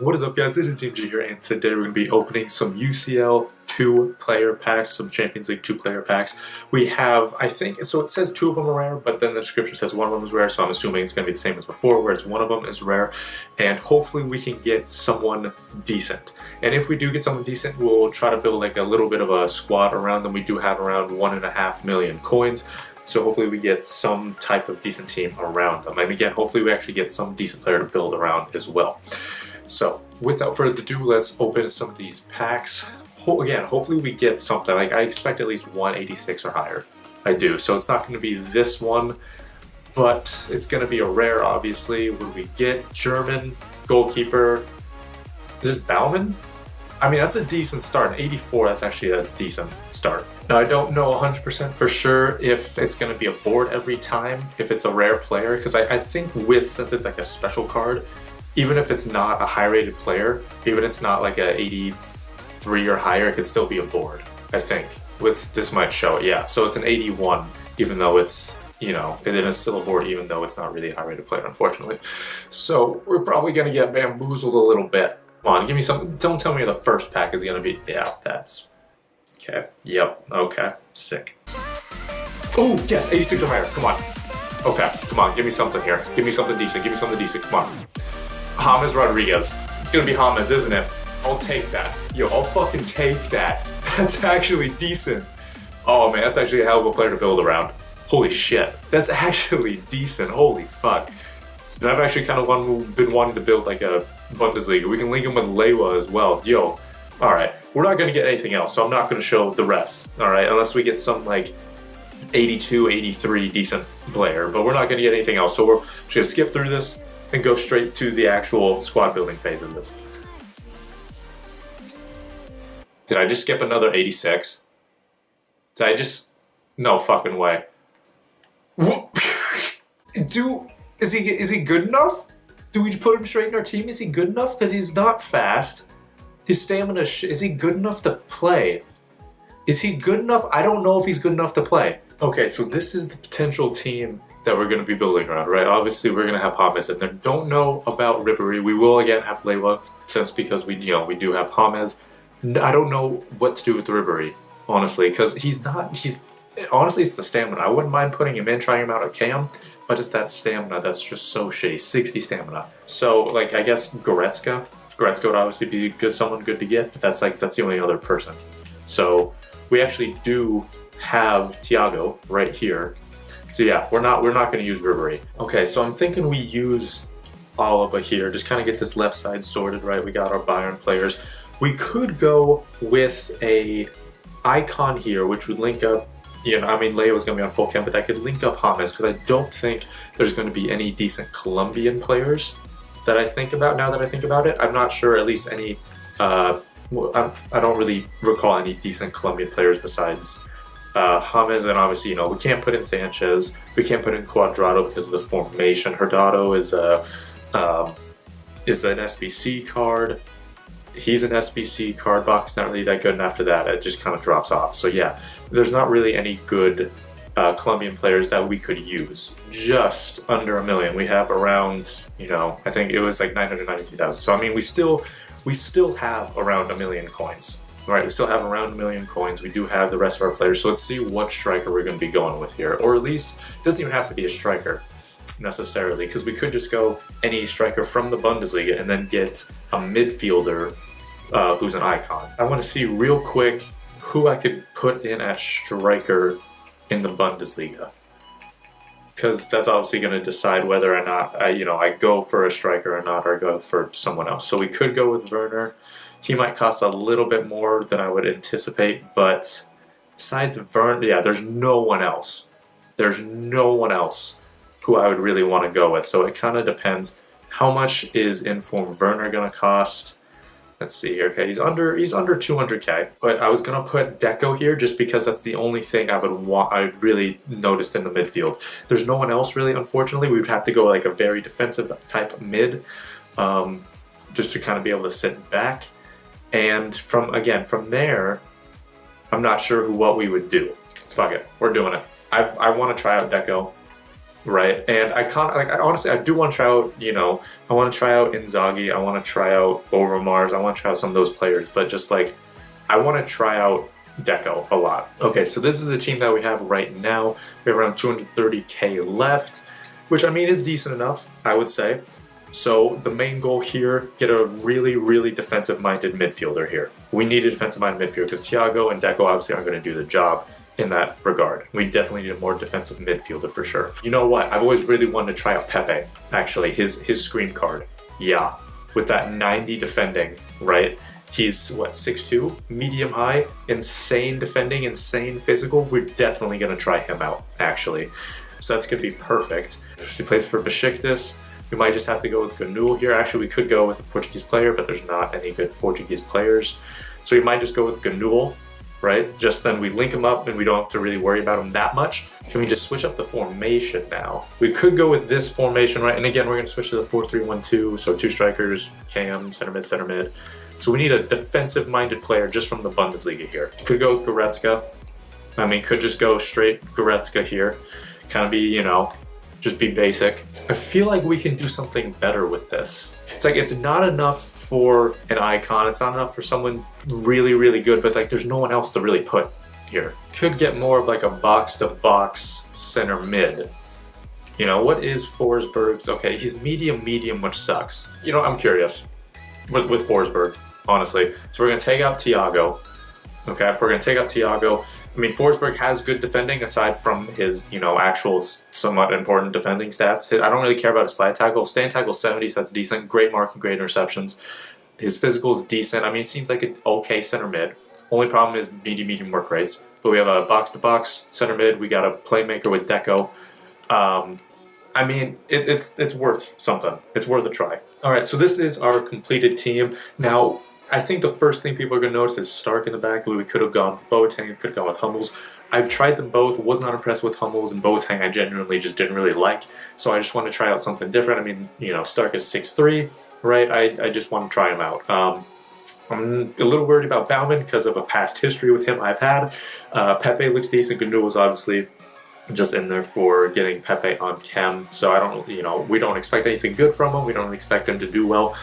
What is up, guys? It is DMG here, and today we're going to be opening some UCL 2-player packs, some Champions League 2-player packs. We have, I think, so it says 2 of them are rare, but then the description says 1 of them is rare, so I'm assuming it's going to be the same as before, where it's 1 of them is rare, and hopefully we can get someone decent. And if we do get someone decent, we'll try to build like a little bit of a squad around them. We do have around 1.5 million coins. So hopefully we get some type of decent team around them. And again, hopefully we actually get some decent player to build around as well. So without further ado, let's open some of these packs. Again, hopefully we get something. Like I expect at least 186 or higher. I do. So it's not going to be this one, but it's going to be a rare, obviously. What do we get? German goalkeeper. Is this Baumann? I mean, that's a decent start. An 84, that's actually a decent start. Now, I don't know 100% for sure if it's going to be a board every time, if it's a rare player, because I think since it's like a special card, even if it's not a high-rated player, even if it's not like a 83 or higher, it could still be a board, I think. This might show it, yeah. So it's an 81, even though it's, you know, and then it's still a board, even though it's not really a high-rated player, unfortunately. So we're probably going to get bamboozled a little bit. Come on, give me something. Don't tell me the first pack is going to be, yeah, that's, okay, yep, okay, sick. Oh, yes, 86 or higher, come on. Okay, come on, give me something here. Give me something decent, come on. James Rodriguez. It's gonna be James, isn't it? I'll take that. Yo, I'll fucking take that. That's actually decent. Oh man, that's actually a hell of a player to build around. Holy shit. That's actually decent. Holy fuck. And I've actually kind of been wanting to build like a Bundesliga. We can link him with Lewa as well. Yo, alright. We're not gonna get anything else, so I'm not gonna show the rest. Alright, unless we get some like 82, 83 decent player. But we're not gonna get anything else, so we're just gonna skip through this and go straight to the actual squad building phase of this. Did I just skip another 86? Did I just... No fucking way. Dude, is he good enough? Do we put him straight in our team? Is he good enough? Because he's not fast. His stamina... Is he good enough to play? Is he good enough? I don't know if he's good enough to play. Okay, so this is the potential team that we're going to be building around, right? Obviously, we're going to have James in there. Don't know about Ribery. We will again have Lewa, because we do have James. I don't know what to do with Ribery, honestly, because honestly, it's the stamina. I wouldn't mind putting him in, trying him out at Cam, but it's that stamina that's just so shitty. 60 stamina. So, like, I guess Goretzka would obviously be someone good to get, but that's the only other person. So, we actually do have Thiago right here. So yeah, we're not going to use Ribery. Okay, so I'm thinking we use Alaba here, just kind of get this left side sorted, right? We got our Bayern players. We could go with a icon here, which would link up, you know, I mean, Leo's going to be on full cam, but that could link up James, because I don't think there's going to be any decent Colombian players that I think about now that I think about it. I'm not sure at least any, I don't really recall any decent Colombian players besides James, and obviously, you know, we can't put in Sanchez, we can't put in Cuadrado because of the formation. Herdado is an SBC card. He's an SBC card box, not really that good, and after that, it just kind of drops off. So yeah, there's not really any good Colombian players that we could use. Just under 1 million. We have around, you know, I think it was like 992,000. So I mean, we still have around 1 million coins. Right, we still have around 1 million coins. We do have the rest of our players, so let's see what striker we're going to be going with here. Or at least, it doesn't even have to be a striker, necessarily, because we could just go any striker from the Bundesliga and then get a midfielder who's an icon. I want to see real quick who I could put in at striker in the Bundesliga, because that's obviously going to decide whether or not I go for a striker or not, or go for someone else. So we could go with Werner. He might cost a little bit more than I would anticipate, but besides Werner, yeah, there's no one else. There's no one else who I would really want to go with. So it kind of depends. How much is Inform Werner going to cost? Let's see. Okay, he's under 200k. But I was going to put Deco here just because that's the only thing I really noticed in the midfield. There's no one else really, unfortunately. We would have to go like a very defensive type mid, just to kind of be able to sit back. And from there, I'm not sure what we would do. Fuck it, we're doing it. I want to try out Deco. right? And I honestly, I do want to try out, I want to try out Inzaghi, I want to try out Overmars, I want to try out some of those players, but just like, I want to try out Deco a lot. Okay, so this is the team that we have right now. We have around 230k left, which I mean is decent enough, I would say. So the main goal here, get a really, really defensive-minded midfielder here. We need a defensive-minded midfielder because Thiago and Deco obviously aren't going to do the job in that regard. We definitely need a more defensive midfielder for sure. You know what? I've always really wanted to try out Pepe, actually, his screen card. Yeah, with that 90 defending, right? He's, what, 6'2", medium high, insane defending, insane physical. We're definitely going to try him out, actually. So that's going to be perfect. He plays for Besiktas. We might just have to go with Ganul here. Actually, we could go with a Portuguese player, but there's not any good Portuguese players. So we might just go with Ganul, right? Just then we link him up and we don't have to really worry about him that much. Can we just switch up the formation now? We could go with this formation, right? And again, we're going to switch to the 4-3-1-2. So 2 strikers, cam, center mid, center mid. So we need a defensive-minded player just from the Bundesliga here. Could go with Goretzka. I mean, could just go straight Goretzka here. Kind of be, just be basic. I feel like we can do something better with this. It's like, it's not enough for an icon. It's not enough for someone really, really good, but like there's no one else to really put here. Could get more of like a box-to-box center mid. What is Forsberg's? Okay, he's medium, which sucks. I'm curious with Forsberg, honestly. So we're going to take out Thiago. Okay, we're going to take out Thiago. I mean, Forsberg has good defending aside from his, actual somewhat important defending stats. I don't really care about his slide tackle. Stand tackle 70, so that's decent. Great marking, great interceptions. His physical is decent. I mean, it seems like an okay center mid. Only problem is medium work rates. But we have a box-to-box center mid. We got a playmaker with Deco. I mean, it's worth something. It's worth a try. All right, so this is our completed team. Now, I think the first thing people are going to notice is Stark in the back. We could have gone with Boateng, could have gone with Hummels. I've tried them both, was not impressed with Hummels, and Boateng I genuinely just didn't really like. So I just want to try out something different. I mean, Stark is 6'3", right? I just want to try him out. I'm a little worried about Baumann because of a past history with him I've had. Pepe looks decent. Ganul was obviously just in there for getting Pepe on chem. So I don't, we don't expect anything good from him. We don't expect him to do well.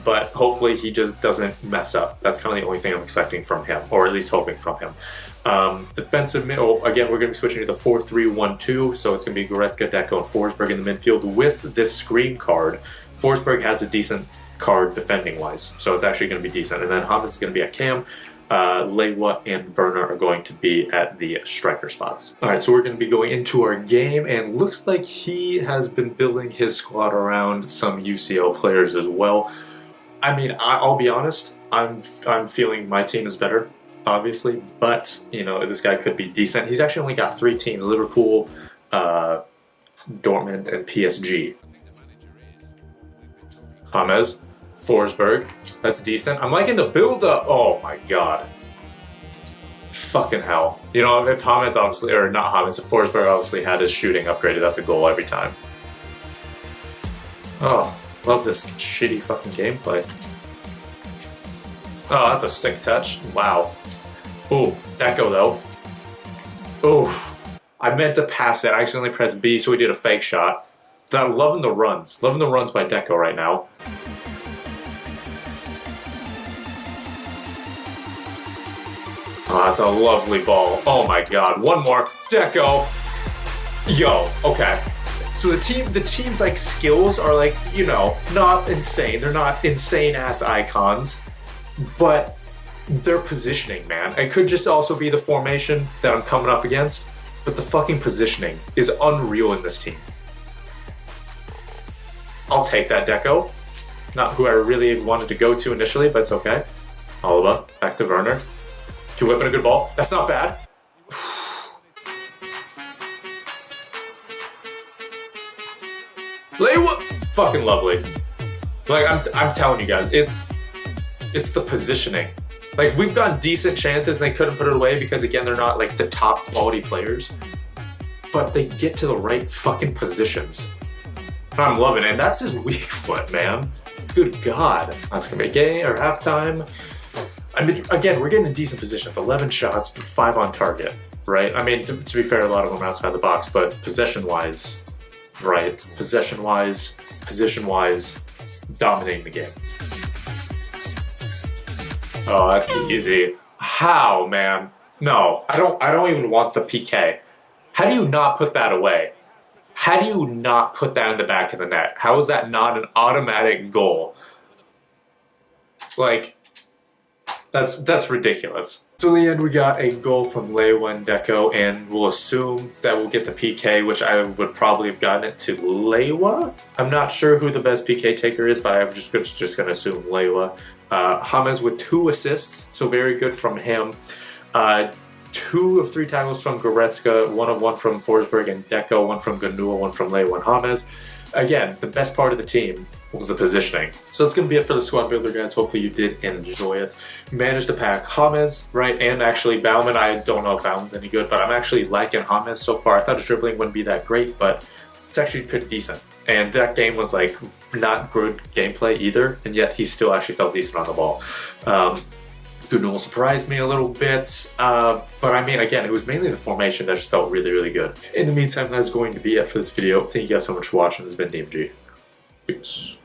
But hopefully he just doesn't mess up. That's kind of the only thing I'm expecting from him, or at least hoping from him. Defensive mid, again, we're going to be switching to the 4-3-1-2, so it's going to be Goretzka, Deco, and Forsberg in the midfield with this screen card. Forsberg has a decent card defending-wise, so it's actually going to be decent. And then Hamas is going to be at cam. Lewa and Werner are going to be at the striker spots. All right, so we're going to be going into our game, and looks like he has been building his squad around some UCL players as well. I mean, I'll be honest, I'm feeling my team is better, obviously, but, this guy could be decent. He's actually only got 3 teams, Liverpool, Dortmund, and PSG. James, Forsberg, that's decent. I'm liking the build-up. Oh my god. Fucking hell. If James obviously, or not James, if Forsberg obviously had his shooting upgraded, that's a goal every time. Oh. Love this shitty fucking gameplay. Oh, that's a sick touch. Wow. Ooh, Deco though. Oof. I meant to pass it. I accidentally pressed B, so we did a fake shot. I'm loving the runs. Loving the runs by Deco right now. Oh, that's a lovely ball. Oh my god. One more. Deco. Yo, okay. So the team's like skills are like, not insane. They're not insane ass icons, but their positioning, man. It could just also be the formation that I'm coming up against, but the fucking positioning is unreal in this team. I'll take that, Deco. Not who I really wanted to go to initially, but it's okay. Alaba, back to Werner. Two whipping a good ball. That's not bad. Fucking lovely. Like, I'm telling you guys, it's the positioning. Like, we've gotten decent chances and they couldn't put it away because, again, they're not, like, the top quality players. But they get to the right fucking positions. I'm loving it. And that's his weak foot, man. Good God. That's going to be a game or halftime. I mean, again, we're getting in decent positions. 11 shots, 5 on target, right? I mean, to be fair, a lot of them are outside the box, but possession-wise, right? Possession-wise, position-wise, dominating the game. Oh, that's easy. How, man? No, I don't even want the PK. How do you not put that away? How do you not put that in the back of the net? How is that not an automatic goal? Like, that's ridiculous. So in the end, we got a goal from Lewa and Deco, and we'll assume that we'll get the PK, which I would probably have gotten it to Lewa. I'm not sure who the best PK taker is, but I'm just going to assume Lewa. James with 2 assists, so very good from him. 2 of 3 tackles from Goretzka, 1 of 1 from Forsberg and Deco, 1 from Ganua, 1 from Lewa and James. Again, the best part of the team was the positioning. So that's going to be it for the squad builder, guys. Hopefully you did enjoy it. Managed to pack James, right, and actually Bauman. I don't know if Bauman's any good, but I'm actually liking James so far. I thought his dribbling wouldn't be that great, but it's actually pretty decent. And that game was like not good gameplay either, and yet he still actually felt decent on the ball. Gunul surprised me a little bit, but I mean, again, it was mainly the formation that just felt really, really good. In the meantime, that's going to be it for this video. Thank you guys so much for watching. This has been DMG. Peace.